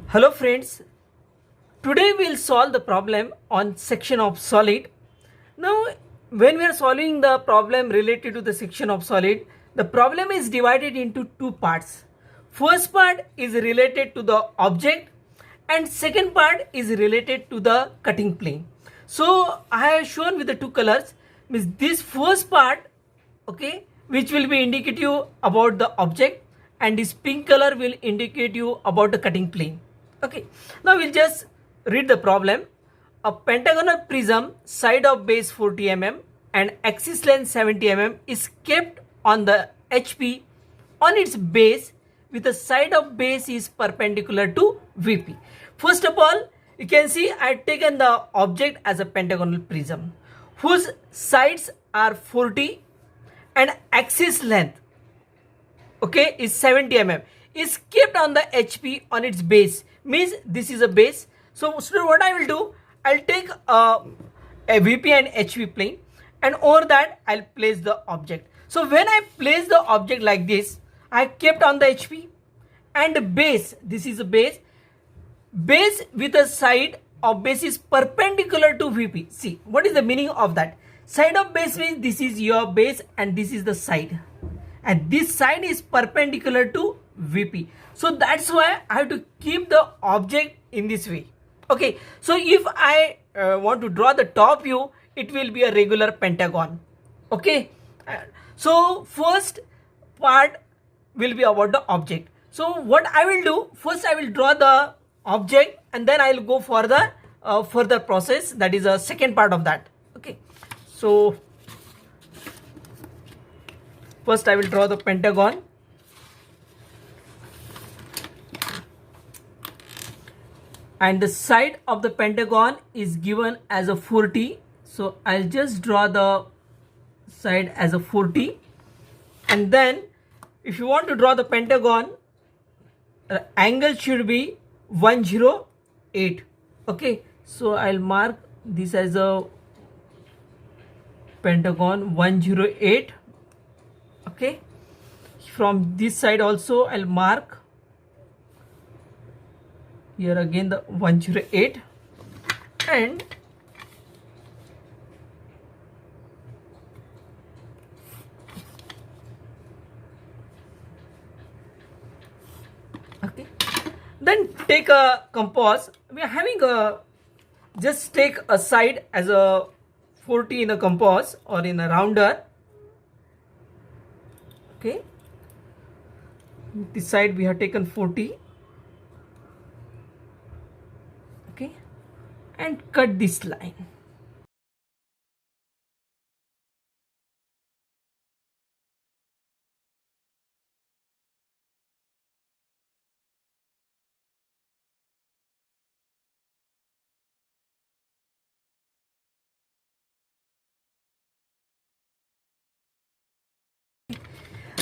Hello friends, today we'll solve the problem on section of solid. Now when we are solving the problem related to the section of solid, the problem is divided into two parts. First part is related to the object and second part is related to the cutting plane. So I have shown with the two colors, means this first part, okay, which will be indicative about the object, and this pink color will indicate you about the cutting plane. Okay, now we'll just read the problem. A pentagonal prism, side of base 40 mm and axis length 70 mm is kept on the HP on its base with the side of base is perpendicular to VP. First of all, you can see I have taken the object as a pentagonal prism whose sides are 40 and axis length, okay, is 70 mm, is kept on the HP on its base, means this is a base. So student, what I will do, I'll take a VP and HP plane, and over that I'll place the object. So when I place the object like this, I kept on the HP and the base, this is a base with a side of base is perpendicular to VP. See, what is the meaning of that? Side of base means this is your base and this is the side, and this side is perpendicular to VP. So that's why I have to keep the object in this way. Okay, so if I want to draw the top view, it will be a regular pentagon. Okay, so first part will be about the object. So what I will do, first I will draw the object and then I will go for the further process, that is a second part of that. Okay, so first I will draw the pentagon. And the side of the pentagon is given as a 40. So I'll just draw the side as a 40. And then if you want to draw the pentagon, angle should be 108. Okay, so I'll mark this as a pentagon 108. Okay, from this side also I'll mark here again the 108, and okay, then take a compass. We are having a, just take a side as a 40 in a compass or in a rounder. Okay, this side we have taken 40. Okay, and cut this line.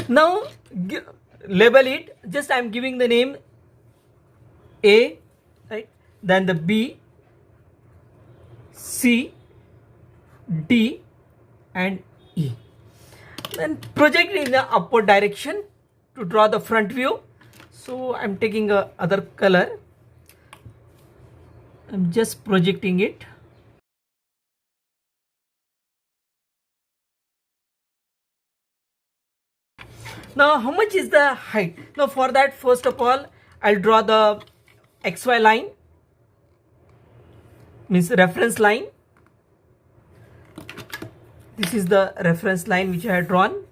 Now label it. Just I am giving the name A, right? Then the B, C, D and E. Then project in the upward direction to draw the front view. So I'm taking a other color. I'm just projecting it. Now how much is the height? Now for that, first of all I'll draw the XY line, means reference line. This is the reference line which I have drawn.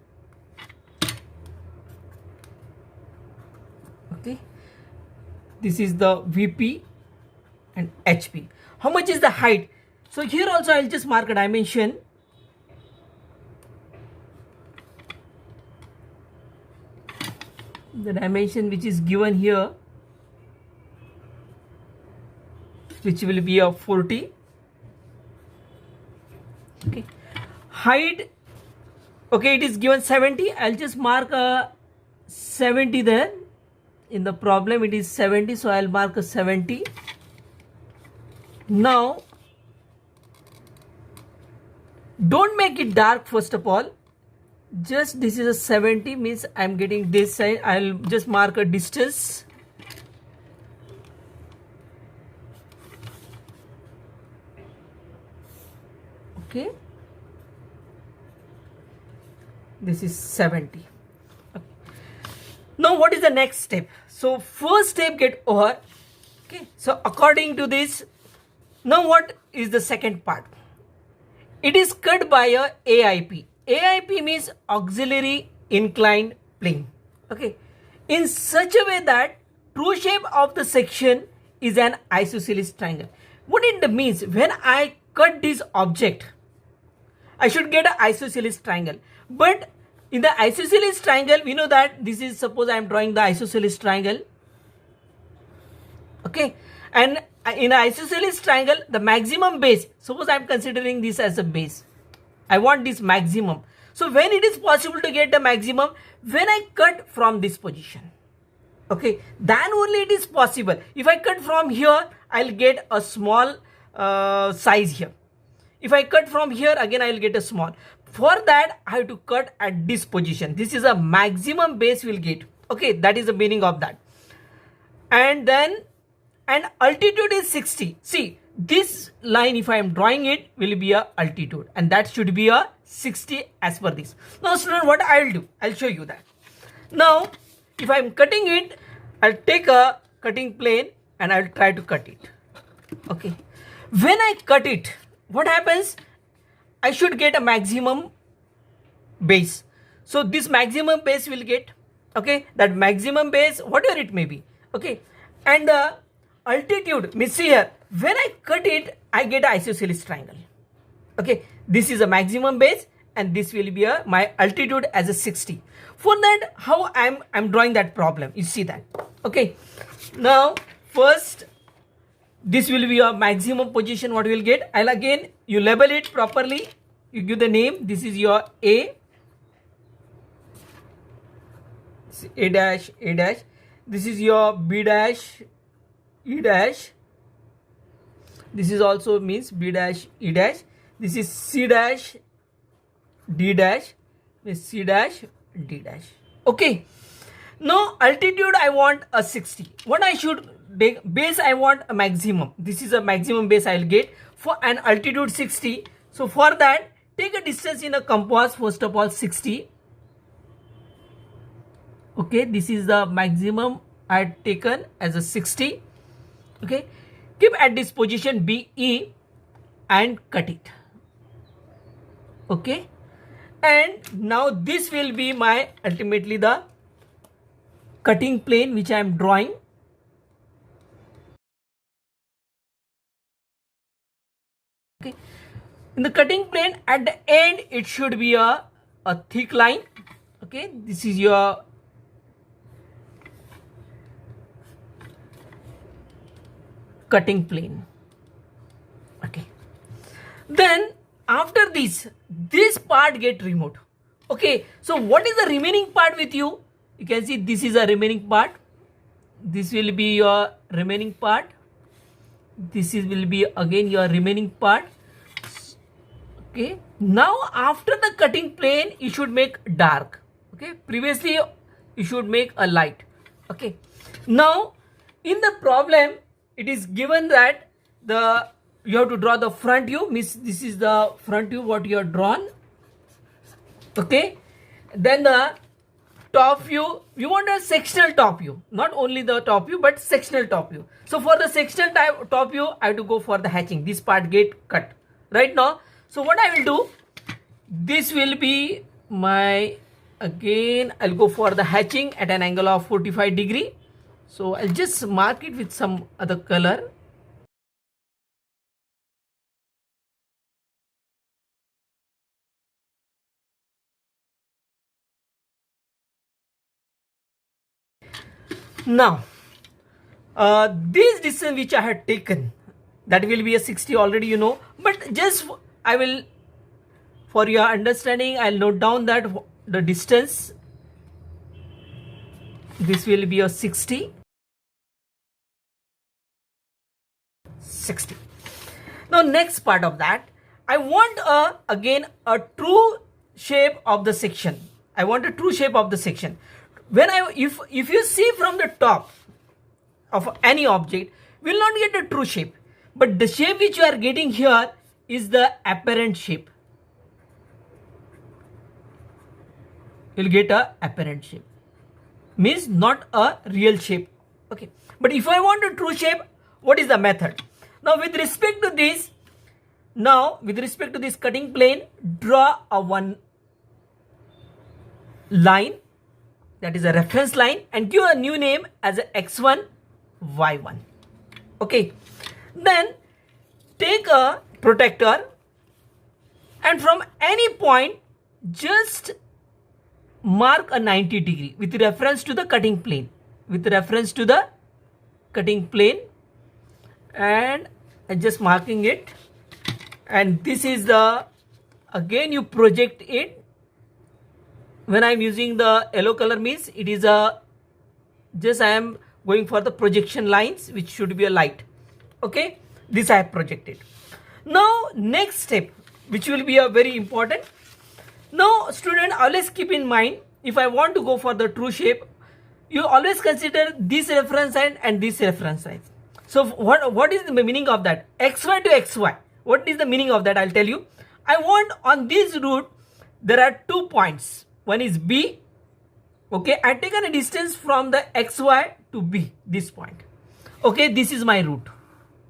Okay, this is the VP and HP. How much is the height? So here also I'll just mark a dimension. The dimension which is given here, which will be a 40. Okay, height, okay, it is given 70. I'll just mark a 70 there. In the problem it is 70, so I'll mark a 70. Now don't make it dark. First of all, just this is a 70, means I'm getting this side. I'll just mark a distance Okay, this is 70. Okay. Now what is the next step? So first step get over. Okay, so according to this, now what is the second part? It is cut by a AIP. AIP means auxiliary inclined plane. Okay, in such a way that true shape of the section is an isosceles triangle. What it means, when I cut this object, I should get an isosceles triangle. But in the isosceles triangle, we know that this is, suppose I am drawing the isosceles triangle. Okay, and in an isosceles triangle, the maximum base, suppose I am considering this as a base, I want this maximum. So when it is possible to get the maximum, when I cut from this position, okay, then only it is possible. If I cut from here, I'll get a small size here. If I cut from here, again I will get a small. For that, I have to cut at this position. This is a maximum base we'll get. Okay, that is the meaning of that. And then, and altitude is 60. See, this line, if I am drawing it, will be a altitude, and that should be a 60 as per this. Now student, what I will do, I'll show you that. Now, if I am cutting it, I'll take a cutting plane and I'll try to cut it. Okay, when I cut it, what happens? I should get a maximum base. So this maximum base will get, okay, that maximum base, whatever it may be, okay, and the altitude, means here, when I cut it, I get an isosceles triangle. Okay, this is a maximum base and this will be my altitude as a 60. For that, how I'm drawing that problem, you see that. Okay, now first this will be a maximum position, what we will get. I'll again, you label it properly, you give the name. This is your A dash, A dash. This is your B dash, E dash. This is also means B dash, E dash. This is C dash, D dash, C dash, D dash. Okay, now altitude I want a 60. What I should take? Base I want a maximum. This is a maximum base I will get for an altitude 60. So for that, take a distance in a compass, first of all 60. Okay, this is the maximum I had taken as a 60. Okay, keep at this position BE and cut it. Okay, and now this will be my ultimately the cutting plane which I am drawing. Okay, in the cutting plane, at the end it should be a thick line. Okay, this is your cutting plane. Okay, then after this part get removed. Okay, so what is the remaining part with you? You can see this is a remaining part. This will be your remaining part. This is will be again your remaining part. Okay, now after the cutting plane, you should make dark. Okay, previously you should make a light. Okay, now in the problem it is given that you have to draw the front view, means this is the front view what you have drawn. Okay, then the top view, we want a sectional top view, not only the top view but sectional top view. So for the sectional top view, I have to go for the hatching. This part get cut right now. So what I will do, this will be my, again I'll go for the hatching at an angle of 45 degree. So I'll just mark it with some other color. Now this distance which I had taken, that will be a 60 already, you know, but just I will, for your understanding, I'll note down that the distance, this will be a 60. Now next part of that, I want again a true shape of the section. I want a true shape of the section. When if you see from the top of any object, will not get a true shape, but the shape which you are getting here is the apparent shape. You'll get a apparent shape, means not a real shape. Okay, but if I want a true shape, what is the method? Now with respect to this, cutting plane, draw a one line, that is a reference line, and give a new name as a x1 y1. Okay, then take a protractor and from any point just mark a 90 degree with reference to the cutting plane, and I'm just marking it, and this is the, again you project it. When I'm using the yellow color means it is a, just I am going for the projection lines which should be a light. Okay, this I have projected. Now next step, which will be a very important. Now student, always keep in mind, if I want to go for the true shape, you always consider this reference line and this reference line. So what is the meaning of that? Xy to xy. What is the meaning of that? I'll tell you. I want on this route there are 2 points. One is B. Okay, I taken a distance from the xy to B, this point. Okay, this is my route.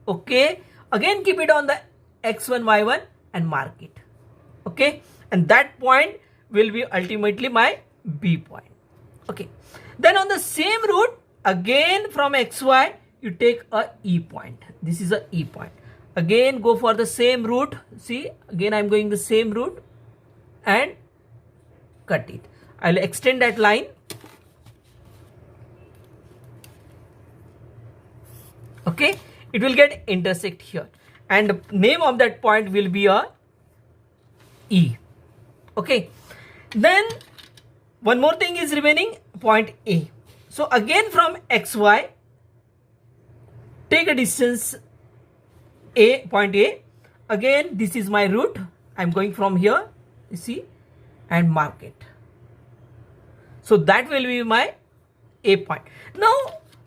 Okay, again keep it on the x1 y1 and mark it. Okay, and that point will be ultimately my B point. Okay, then on the same route, again from xy you take a E point. This is a E point. Again go for the same route. See, again I'm going the same route and cut it. I'll extend that line. Okay, it will get intersect here, and the name of that point will be a E. Okay, then one more thing is remaining, point A. So again from xy take a distance A, point A. Again this is my route. I'm going from here, you see, and mark it. So that will be my A point. Now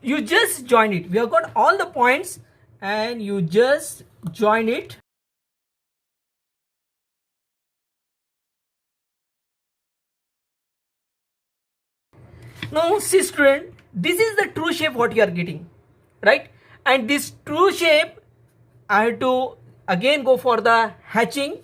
you just join it. We have got all the points and you just join it. Now see student, this is the true shape what you are getting, right? And this true shape I have to again go for the hatching.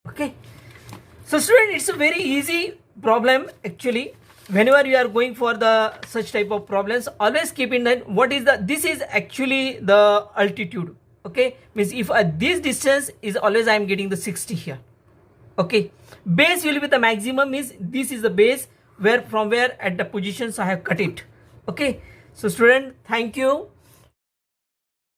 Okay, so student, it's a very easy problem actually. Whenever you are going for the such type of problems, always keep in mind what is the, this is actually the altitude. Okay, means if this distance is always I am getting the 60 here. Okay, base will be the maximum, means this is the base where from where at the positions I have cut it. Okay, so student, thank you.